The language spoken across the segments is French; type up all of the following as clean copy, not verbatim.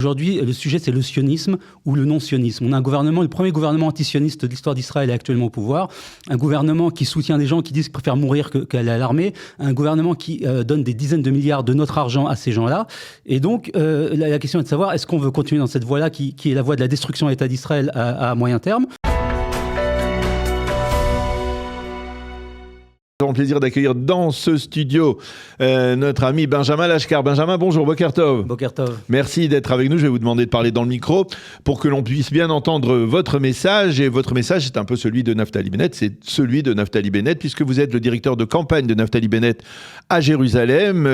Aujourd'hui, le sujet, c'est le sionisme ou le non-sionisme. On a un gouvernement, le premier gouvernement anti-sioniste de l'histoire d'Israël est actuellement au pouvoir. Un gouvernement qui soutient des gens qui disent qu'ils préfèrent mourir qu'aller à l'armée. Un gouvernement qui donne des dizaines de milliards de notre argent à ces gens-là. Et donc, la question est de savoir, est-ce qu'on veut continuer dans cette voie-là qui est la voie de la destruction de l'État d'Israël à moyen terme ? Nous avons le plaisir d'accueillir dans ce studio notre ami Benjamin Lashkar. Benjamin, bonjour, Boker Tov. Boker Tov. Merci d'être avec nous. Je vais vous demander de parler dans le micro pour que l'on puisse bien entendre votre message. Et votre message, c'est un peu celui de Naftali Bennett. C'est celui de Naftali Bennett, puisque vous êtes le directeur de campagne de Naftali Bennett à Jérusalem,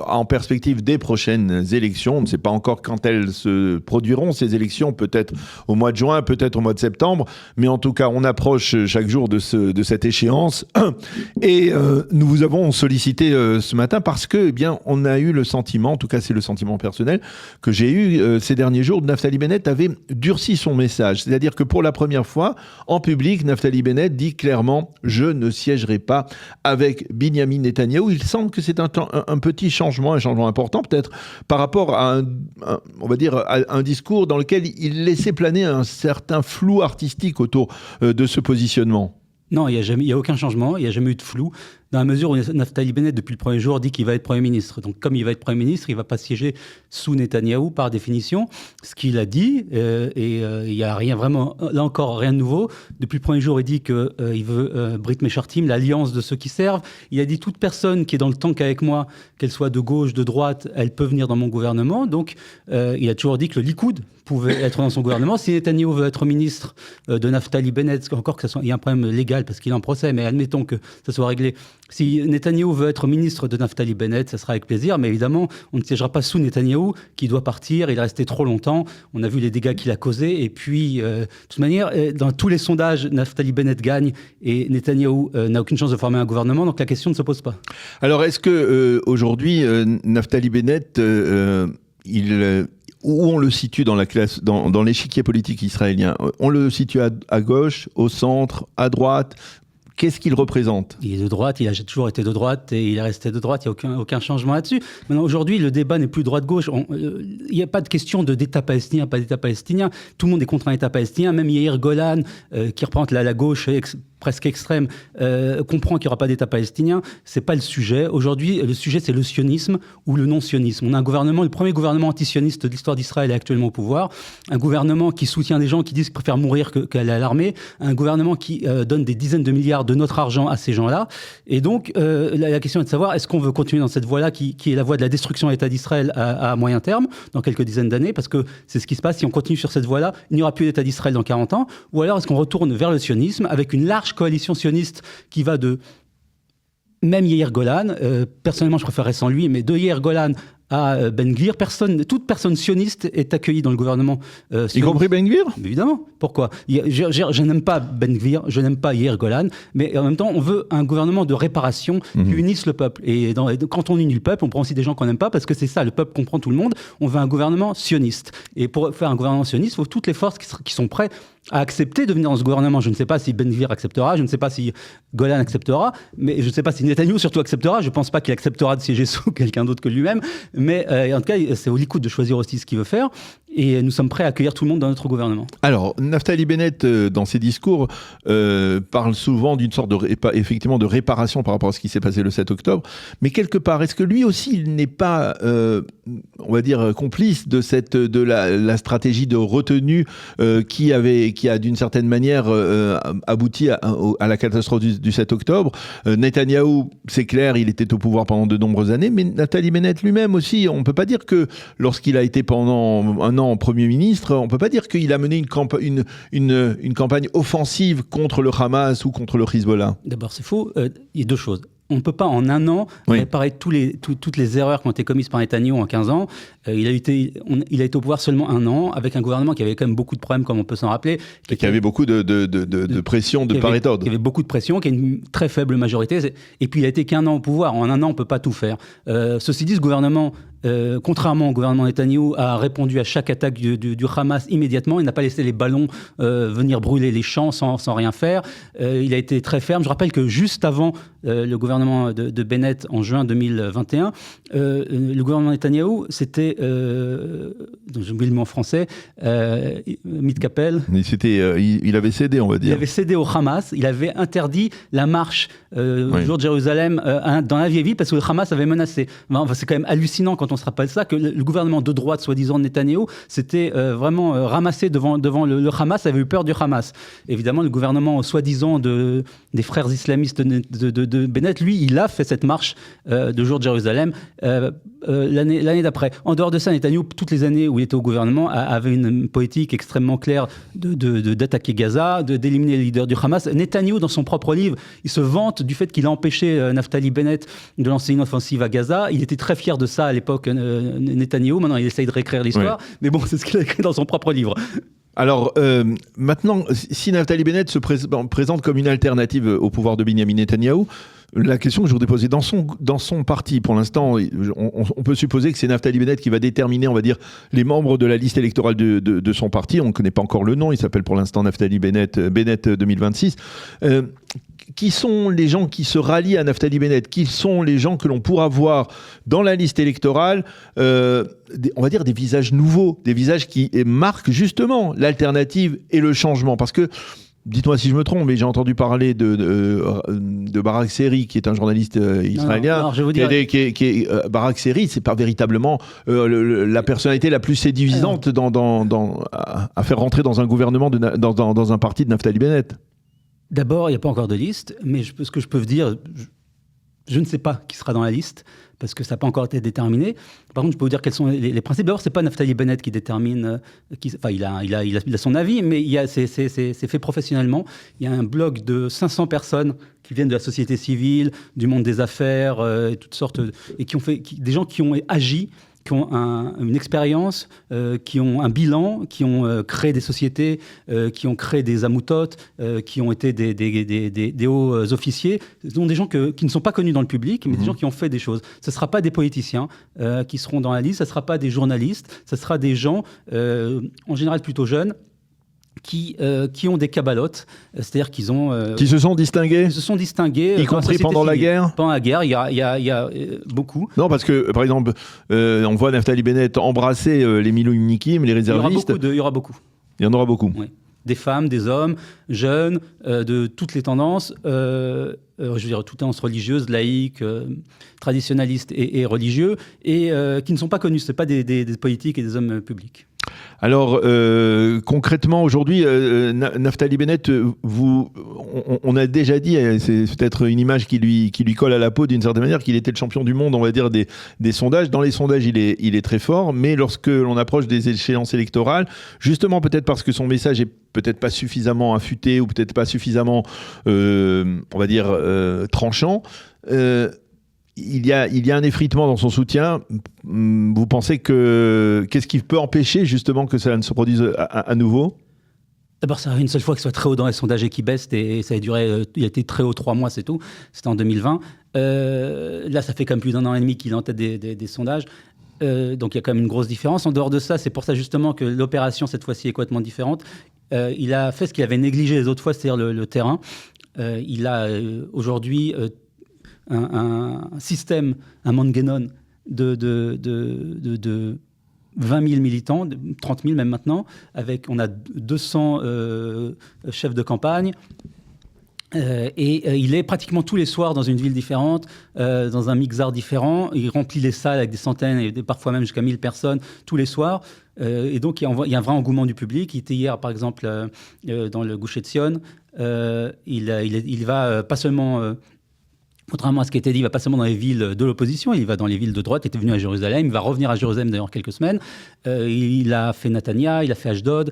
en perspective des prochaines élections. On ne sait pas encore quand elles se produiront, ces élections, peut-être au mois de juin, peut-être au mois de septembre. Mais en tout cas, on approche chaque jour de cette échéance. Et nous vous avons sollicité ce matin parce que, eh bien, on a eu le sentiment, en tout cas c'est le sentiment personnel que j'ai eu ces derniers jours, Naftali Bennett avait durci son message. C'est-à-dire que pour la première fois, en public, Naftali Bennett dit clairement « Je ne siégerai pas avec Binyamin Netanyahou ». Il semble que c'est un petit changement, un changement important peut-être, par rapport à on va dire, à un discours dans lequel il laissait planer un certain flou artistique autour de ce positionnement. Non, il n'y a aucun changement, il n'y a jamais eu de flou, dans la mesure où Naftali Bennett, depuis le premier jour, dit qu'il va être Premier ministre. Donc, comme il va être Premier ministre, il ne va pas siéger sous Netanyahou, par définition. Ce qu'il a dit, il n'y a rien vraiment, là encore, rien de nouveau. Depuis le premier jour, il dit qu'il veut Brit Meshartim, l'alliance de ceux qui servent. Il a dit toute personne qui est dans le tank avec moi, qu'elle soit de gauche, de droite, elle peut venir dans mon gouvernement. Donc, il a toujours dit que le Likoud pouvait être dans son gouvernement. Si Netanyahou veut être ministre de Naftali Bennett, encore il y a un problème légal parce qu'il est en procès, mais admettons que ça soit réglé. Si Netanyahou veut être ministre de Naftali Bennett, ça sera avec plaisir, mais évidemment, on ne siégera pas sous Netanyahou, qui doit partir. Il est resté trop longtemps. On a vu les dégâts qu'il a causés. Et puis, de toute manière, dans tous les sondages, Naftali Bennett gagne et Netanyahou n'a aucune chance de former un gouvernement, donc la question ne se pose pas. Alors, est-ce que aujourd'hui, Naftali Bennett, où on le situe dans la classe, dans l'échiquier politique israélien? On le situe à gauche, au centre, à droite? Qu'est-ce qu'il représente? Il est de droite, il a toujours été de droite et il est resté de droite, il n'y a aucun changement là-dessus. Maintenant, aujourd'hui, le débat n'est plus droite-gauche. Il n'y a pas de question d'État palestinien, pas d'État palestinien. Tout le monde est contre un État palestinien, même Yair Golan, qui représente la gauche presque extrême, comprend qu'il n'y aura pas d'État palestinien. C'est pas le sujet. Aujourd'hui, le sujet, c'est le sionisme ou le non-sionisme. On a un gouvernement, le premier gouvernement anti-sioniste de l'histoire d'Israël est actuellement au pouvoir. Un gouvernement qui soutient des gens qui disent qu'ils préfèrent mourir qu'aller à l'armée. Un gouvernement qui donne des dizaines de milliards de notre argent à ces gens-là. Et donc, la question est de savoir, est-ce qu'on veut continuer dans cette voie-là qui est la voie de la destruction de l'État d'Israël à moyen terme, dans quelques dizaines d'années, parce que c'est ce qui se passe. Si on continue sur cette voie-là, il n'y aura plus d'État d'Israël dans 40 ans. Ou alors, est-ce qu'on retourne vers le sionisme avec une large coalition sioniste qui va de même Yair Golan, personnellement je préférerais sans lui, mais de Yair Golan à Ben Gvir, toute personne sioniste est accueillie dans le gouvernement sioniste. Y compris Ben Gvir ? Évidemment. Pourquoi ? Je n'aime pas Ben Gvir, je n'aime pas Yair Golan, mais en même temps, on veut un gouvernement de réparation qui unisse le peuple. Et quand on unit le peuple, on prend aussi des gens qu'on n'aime pas, parce que c'est ça, le peuple comprend tout le monde. On veut un gouvernement sioniste. Et pour faire un gouvernement sioniste, il faut toutes les forces qui sont prêtes à accepter de venir dans ce gouvernement. Je ne sais pas si Ben Gvir acceptera, je ne sais pas si Golan acceptera, mais je ne sais pas si Netanyahou surtout acceptera. Je ne pense pas qu'il acceptera de siéger sous quelqu'un d'autre que lui-même. Mais en tout cas, c'est au Likoud de choisir aussi ce qu'il veut faire. Et nous sommes prêts à accueillir tout le monde dans notre gouvernement. Alors, Naftali Bennett, dans ses discours, parle souvent d'une sorte effectivement de réparation par rapport à ce qui s'est passé le 7 octobre. Mais quelque part, est-ce que lui aussi, il n'est pas, on va dire, complice de la stratégie de retenue qui a d'une certaine manière abouti à la catastrophe du 7 octobre. Netanyahou, c'est clair, il était au pouvoir pendant de nombreuses années, mais Naftali Bennett lui-même aussi, on ne peut pas dire que lorsqu'il a été pendant un an Premier ministre, on ne peut pas dire qu'il a mené une campagne offensive contre le Hamas ou contre le Hezbollah. D'abord, c'est faux. Il y a deux choses. On ne peut pas en un an réparer toutes les erreurs qui ont été commises par Netanyahou en 15 ans. Il a été au pouvoir seulement un an, avec un gouvernement qui avait quand même beaucoup de problèmes, comme on peut s'en rappeler. Qui avait beaucoup de pression de part et d'autre. Il y avait beaucoup de pression, qui a une très faible majorité. Et puis il a été qu'un an au pouvoir. En un an, on ne peut pas tout faire. Ceci dit, ce gouvernement contrairement au gouvernement Netanyahou, a répondu à chaque attaque du Hamas immédiatement. Il n'a pas laissé les ballons venir brûler les champs sans rien faire. Il a été très ferme. Je rappelle que juste avant le gouvernement de Bennett en juin 2021, le gouvernement Netanyahou, c'était, j'oublie le mot en français, Mitkapel. Il avait cédé, on va dire. Il avait cédé au Hamas. Il avait interdit la marche du jour de Jérusalem dans la vieille ville parce que le Hamas avait menacé. Enfin, c'est quand même hallucinant quand on se rappelle ça, que le gouvernement de droite, soi-disant de Netanyahou, s'était vraiment ramassé devant le Hamas, avait eu peur du Hamas. Évidemment, le gouvernement, soi-disant des frères islamistes de Bennett, lui, il a fait cette marche de jour de Jérusalem l'année d'après. En dehors de ça, Netanyahou, toutes les années où il était au gouvernement, avait une politique extrêmement claire d'attaquer Gaza, d'éliminer les leaders du Hamas. Netanyahou, dans son propre livre, il se vante du fait qu'il a empêché Naftali Bennett de lancer une offensive à Gaza. Il était très fier de ça à l'époque, Netanyahou. Maintenant, il essaye de réécrire l'histoire. Oui. Mais bon, c'est ce qu'il a écrit dans son propre livre. Alors, maintenant, si Naftali Bennett se présente comme une alternative au pouvoir de Benyamin Netanyahou, la question que je voudrais poser, dans son parti, pour l'instant, on peut supposer que c'est Naftali Bennett qui va déterminer, on va dire, les membres de la liste électorale de son parti. On ne connaît pas encore le nom, il s'appelle pour l'instant Naftali Bennett 2026. Qui sont les gens qui se rallient à Naftali Bennett? Qui sont les gens que l'on pourra voir dans la liste électorale, on va dire des visages nouveaux, des visages qui marquent justement l'alternative et le changement? Parce que, dites-moi si je me trompe, mais j'ai entendu parler de Barak Seri, qui est un journaliste israélien. Non, je vais vous dire... Barak Seri, c'est pas véritablement la personnalité la plus séduisante à faire rentrer dans un gouvernement, dans un parti de Naftali Bennett. D'abord, il n'y a pas encore de liste, mais ce que je peux vous dire, je ne sais pas qui sera dans la liste, parce que ça n'a pas encore été déterminé. Par contre, je peux vous dire quels sont les principes. D'abord, ce n'est pas Naftali Bennett qui détermine, il a son avis, mais c'est fait professionnellement. Il y a un bloc de 500 personnes qui viennent de la société civile, du monde des affaires, toutes sortes, et des gens qui ont agi, qui ont une expérience, qui ont un bilan, qui ont créé des sociétés, qui ont créé des amoutotes, qui ont été des hauts officiers. Ce sont des gens qui ne sont pas connus dans le public, mais des gens qui ont fait des choses. Ce ne sera pas des politiciens qui seront dans la liste, ce ne sera pas des journalistes, ce sera des gens, en général plutôt jeunes, qui ont des cabalotes, c'est-à-dire qu'ils ont... qui se sont distingués. Y compris pendant la guerre. Pendant la guerre, il y a beaucoup. Non, parce que, par exemple, on voit Naftali Bennett embrasser les Milounikim, les réservistes. Il y aura beaucoup. Il y en aura beaucoup. Oui. Des femmes, des hommes, jeunes, de toutes les tendances, je veux dire, toutes tendances religieuses, laïques, traditionnalistes et religieux, et qui ne sont pas connus. Ce n'est pas des politiques et des hommes publics. Alors, concrètement, aujourd'hui, Naftali Bennett, on a déjà dit, c'est peut-être une image qui lui colle à la peau d'une certaine manière, qu'il était le champion du monde, on va dire, des sondages. Dans les sondages, il est très fort, mais lorsque l'on approche des échéances électorales, justement peut-être parce que son message est peut-être pas suffisamment affûté ou peut-être pas suffisamment, on va dire, tranchant, il y a un effritement dans son soutien. Vous pensez qu'est-ce qui peut empêcher justement que ça ne se produise à nouveau? D'abord, ça arrive une seule fois qu'il soit très haut dans les sondages et qu'il baisse, et ça a duré, il a été très haut 3 mois, c'est tout. C'était en 2020. Là, ça fait quand même plus d'1 an et demi qu'il est en tête des sondages. Donc il y a quand même une grosse différence. En dehors de ça, c'est pour ça justement que l'opération cette fois-ci est complètement différente. Il a fait ce qu'il avait négligé les autres fois, c'est-à-dire le terrain. Il a aujourd'hui un système, un mangenon de 20 000 militants, 30 000 même maintenant, on a 200 chefs de campagne. Et il est pratiquement tous les soirs dans une ville différente, dans un mixar différent. Il remplit les salles avec des centaines et parfois même jusqu'à 1000 personnes tous les soirs. Et donc, il y a un vrai engouement du public. Il était hier, par exemple, dans le Gush Etzion. Il va pas seulement... Contrairement à ce qui a été dit, il ne va pas seulement dans les villes de l'opposition, il va dans les villes de droite. Il était venu à Jérusalem, il va revenir à Jérusalem d'ailleurs quelques semaines. Il a fait Netanya, il a fait Ashdod.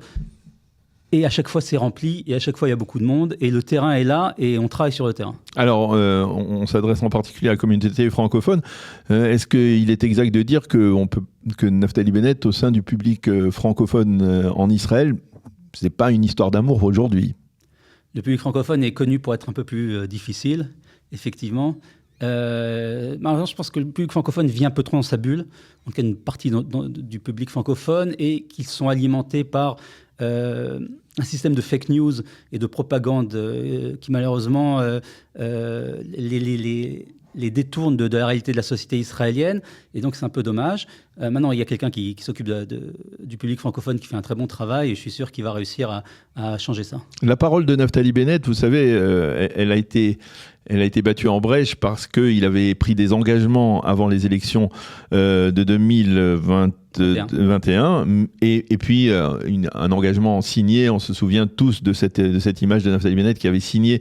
Et à chaque fois, c'est rempli, et à chaque fois, il y a beaucoup de monde, et le terrain est là, et on travaille sur le terrain. Alors, on s'adresse en particulier à la communauté francophone. Est-ce qu'il est exact de dire que Naftali Bennett, au sein du public francophone en Israël, ce n'est pas une histoire d'amour aujourd'hui? Le public francophone est connu pour être un peu plus difficile, effectivement. Malheureusement, je pense que le public francophone vit un peu trop dans sa bulle, en tout cas une partie du public francophone, et qu'ils sont alimentés par un système de fake news et de propagande qui malheureusement les détourne de la réalité de la société israélienne, et donc c'est un peu dommage. Maintenant, il y a quelqu'un qui s'occupe du public francophone qui fait un très bon travail, et je suis sûr qu'il va réussir à changer ça. La parole de Naftali Bennett, vous savez, elle a été battue en brèche parce qu'il avait pris des engagements avant les élections de 2021 et puis un engagement signé. On se souvient tous de cette image de Naftali Bennett qui avait signé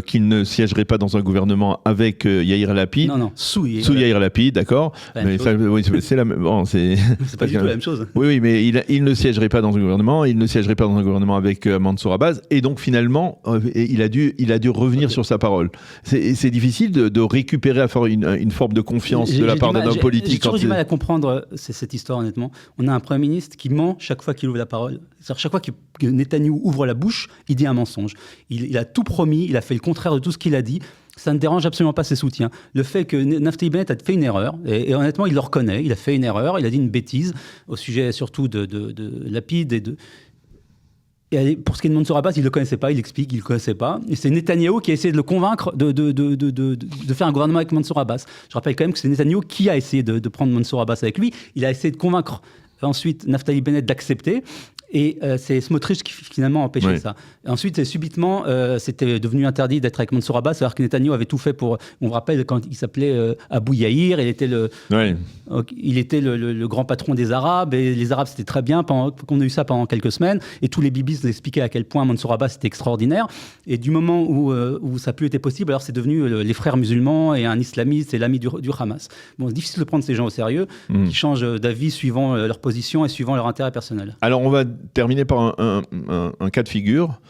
qu'il ne siégerait pas dans un gouvernement avec Yair Lapid. Non, sous Yair Lapid, d'accord. Mais ça, oui, c'est la même. Bon, c'est pas du tout la même chose. Oui, mais il ne siégerait pas dans un gouvernement. Il ne siégerait pas dans un gouvernement avec Mansour Abbas. Et donc finalement, il a dû revenir sur sa parole. C'est difficile de récupérer à faire une forme de confiance de la part d'un homme politique. J'ai toujours du mal à comprendre cette histoire, honnêtement. On a un Premier ministre qui ment chaque fois qu'il ouvre la parole. C'est-à-dire, chaque fois que Netanyahou ouvre la bouche, il dit un mensonge. Il a tout promis, il a fait le contraire de tout ce qu'il a dit. Ça ne dérange absolument pas ses soutiens. Le fait que Naftali Bennett a fait une erreur, et honnêtement, il le reconnaît, il a fait une erreur, il a dit une bêtise, au sujet surtout de Lapid et de... Et pour ce qui est de Mansour Abbas, il ne le connaissait pas, il explique qu'il ne le connaissait pas. Et c'est Netanyahou qui a essayé de le convaincre de faire un gouvernement avec Mansour Abbas. Je rappelle quand même que c'est Netanyahou qui a essayé de prendre Mansour Abbas avec lui. Il a essayé de convaincre ensuite Naftali Bennett d'accepter. Et c'est Smotrich qui finalement a empêché ça. Et ensuite, subitement, c'était devenu interdit d'être avec Mansour Abbas, alors que Netanyahou avait tout fait pour... On me rappelle quand il s'appelait Abou Yair, il était le grand patron des Arabes, et les Arabes c'était très bien, qu'on a eu ça pendant quelques semaines, et tous les bibis nous expliquaient à quel point Mansour Abbas était extraordinaire. Et du moment où ça n'a plus été possible, alors c'est devenu les frères musulmans et un islamiste et l'ami du Hamas. Bon, c'est difficile de prendre ces gens au sérieux, qui changent d'avis suivant leur position et suivant leur intérêt personnel. Alors on va terminer par un cas de figure.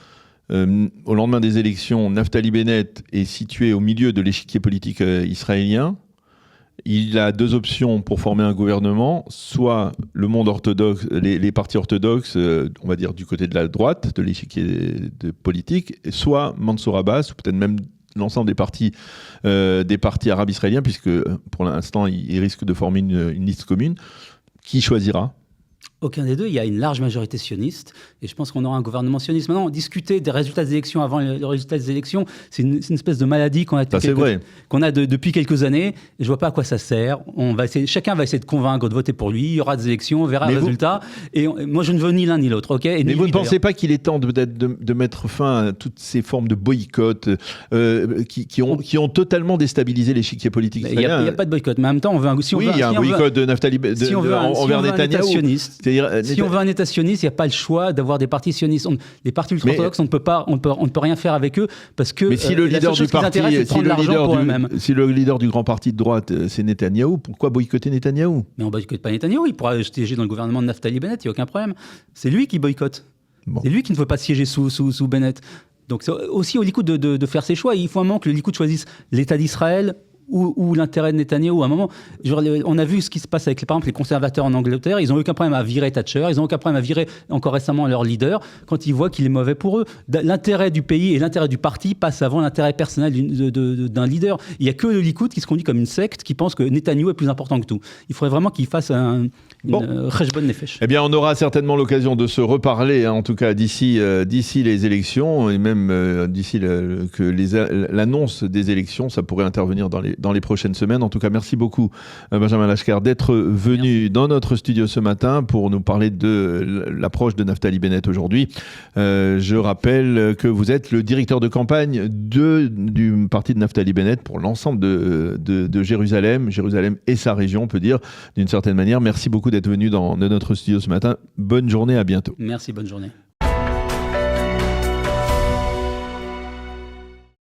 Au lendemain des élections, Naftali Bennett est situé au milieu de l'échiquier politique israélien. Il a deux options pour former un gouvernement, soit le monde orthodoxe, les partis orthodoxes, on va dire du côté de la droite de l'échiquier politique, soit Mansour Abbas, ou peut-être même l'ensemble des partis arabes israéliens, puisque pour l'instant, il risque de former une liste commune. Qui choisira ? Aucun des deux. Il y a une large majorité sioniste, et je pense qu'on aura un gouvernement sioniste. Maintenant, discuter des résultats des élections avant le résultat des élections, c'est une espèce de maladie qu'on a depuis quelques années, et je ne vois pas à quoi ça sert. Chacun va essayer de convaincre de voter pour lui, il y aura des élections, on verra le résultat, et moi je ne veux ni l'un ni l'autre. Okay, mais vous ne pensez pas qu'il est temps de mettre fin à toutes ces formes de boycott qui ont totalement déstabilisé l'échiquier politique israélien? Il n'y a pas de boycott, mais en même temps, il y a un boycott de Naftali envers Netanyahou. Si on veut un État sioniste, il n'y a pas le choix d'avoir des partis sionistes. Les partis ultra-orthodoxes, on ne peut rien faire avec eux parce que si le leader du parti, si le leader du grand parti de droite, c'est Netanyahou, pourquoi boycotter Netanyahou? Mais on ne boycotte pas Netanyahou, il pourra siéger dans le gouvernement de Naftali Bennett, il n'y a aucun problème. C'est lui qui boycotte. Bon. C'est lui qui ne veut pas siéger sous Bennett. Donc c'est aussi au Likoud de faire ses choix. Il faut un moment que le Likoud choisisse l'État d'Israël ou l'intérêt de Netanyahou. À un moment, on a vu ce qui se passe avec, par exemple, les conservateurs en Angleterre. Ils n'ont aucun problème à virer Thatcher. Ils n'ont aucun problème à virer encore récemment leur leader quand ils voient qu'il est mauvais pour eux. L'intérêt du pays et l'intérêt du parti passent avant l'intérêt personnel d'un leader. Il n'y a que le Likoud qui se conduit comme une secte qui pense que Netanyahou est plus important que tout. Il faudrait vraiment qu'il fasse une cheshbon nefesh. Eh bien, on aura certainement l'occasion de se reparler, en tout cas d'ici les élections, et même d'ici l'annonce des élections. Ça pourrait intervenir dans les prochaines semaines. En tout cas, merci beaucoup, Benjamin Lashkar, d'être venu dans notre studio ce matin pour nous parler de l'approche de Naftali Bennett aujourd'hui. Je rappelle que vous êtes le directeur de campagne du parti de Naftali Bennett pour l'ensemble de Jérusalem et sa région, on peut dire, d'une certaine manière. Merci beaucoup d'être venu dans notre studio ce matin. Bonne journée, à bientôt. Merci, bonne journée.